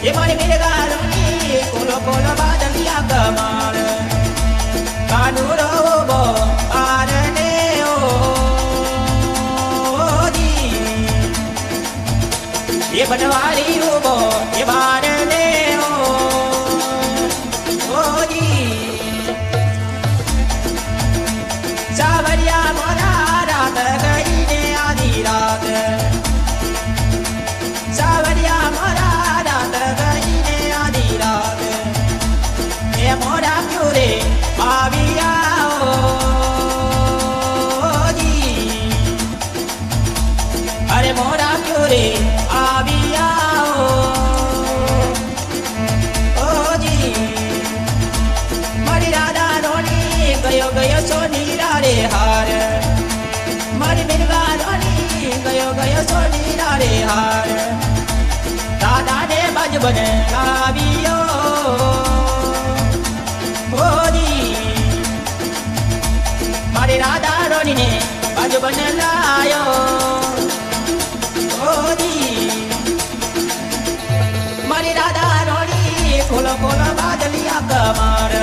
ये मारी मेरे गालों कोलो कोलो बादलिया कमाल कानूरो बो आरने ओ दी ये बनवारी बो ये बारने ओ दी सावरिया मोरा रात गई ने आधी रात सावरिया मोरा मोरा क्यों रे आविया जी अरे मोरा क्यों रे आविया ओ जी मारी राधा रोनी गयो गयो सोनी रे हार मारी मिर्गा रोनी गयो गयो सोनी रे हार राधा ने बज बने आवियो मारी राधा रोनी ने बाजू बन लायो ओ जी मारी राधा रोनी कोलो कोलो बादलिया कमार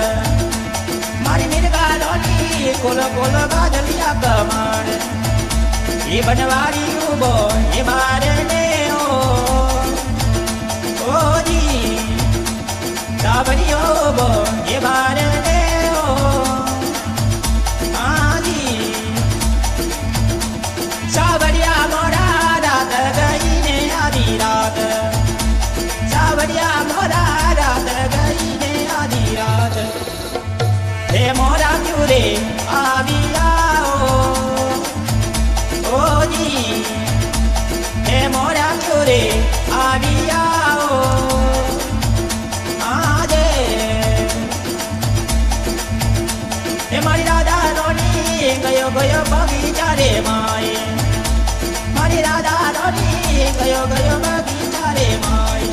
मारी मिर्गा रोनी कोलो कोलो बादलिया कमार ये बनवारी उबो ये मारने ओ जी सावरियो बो ये मारने सावरिया मोरा रात गई ने आधी रात सावरिया मोरा रात गई ने आधी रात हे मोरा क्यों रे आविया ओ जी हे मोरा क्यों रे आविया आजे हे मारी राधा रोनी गयो गयो बगीचा रे माए मारी राधा रोनी गयो गयो बगीचा रे माए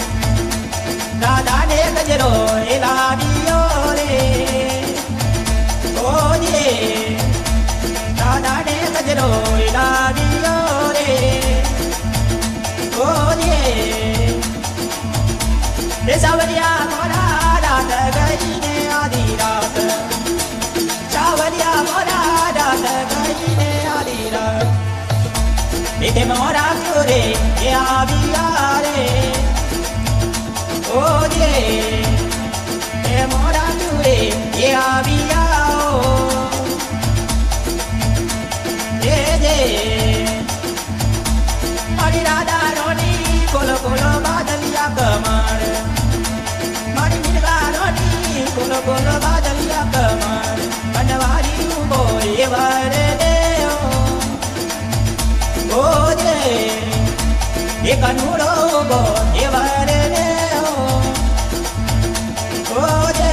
राधा ने गजरो लावियो रे ओ जे राधा ने गजरो लावियो रे ओ जे सावरिया मोरा रात गई ने आधी रात सावरिया मोरा रात गई ने आधी रात इधे मोरा क्यों रे ये आविया रे ओ जे ये मोरा क्यों रे ये आविया ये जे मारी राधा रोनी कोलो कोलो बादलिया कमार मारी मिर्गा रोनी कोलो कोलो बादलिया कमार बनवारी उबो ये बारे ओ जे ये कनूरो बो ये बारे ओ जे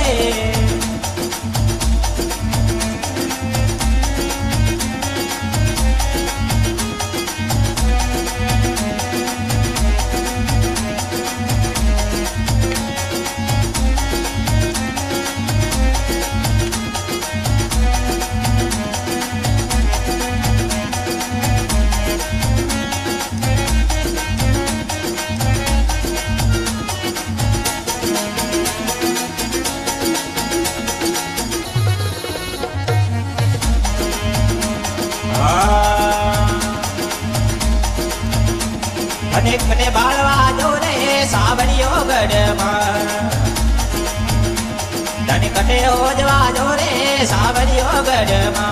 अनेक ने बालवा जो रे सावरियो गढ़मा धन कटे ओजवा जो रे सावरियो गढ़मा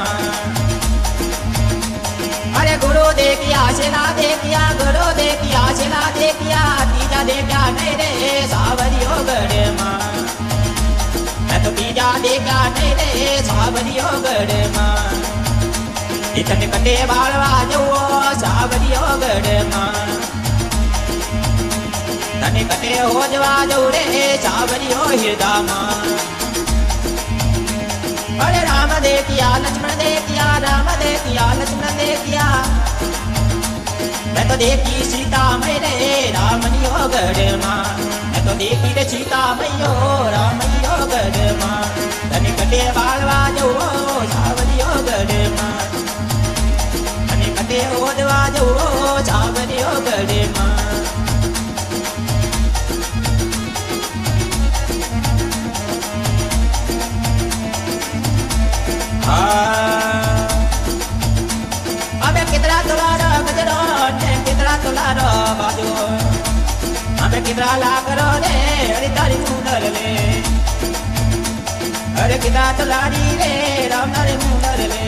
अरे गुरु देखिया सेना देखिया गुरु देखिया सेना देखिया तीजा देखिया नहीं रे सावरियो गढ़मा मैं तो तीजा देखा नहीं रे सावरियो गढ़मा इतने कटे बालवा जो सावरियो गढ़मा तने कटे हो जवा जो रे सावरियो हिरदामा अरे राम देखिया लक्ष्मण देखिया राम देखिया लक्ष्मण देखिया मैं तो देखी सीता मेरे रामनी हो गढ़ मां मैं तो देखी रे सीता मैयो रामनी हो गढ़ मां तने कटे बालवा जो सावरी हो गढ़ मां तने कटे ओदवा जो सावरी हो गढ़ मां अबे कितना तोलारो गजरो ने कितना तोलारो बाजो अबे कितना लाकरो रे अरे तारी मुंडल ले अरे कितना तोलारी रे राम तारी मुंडल ले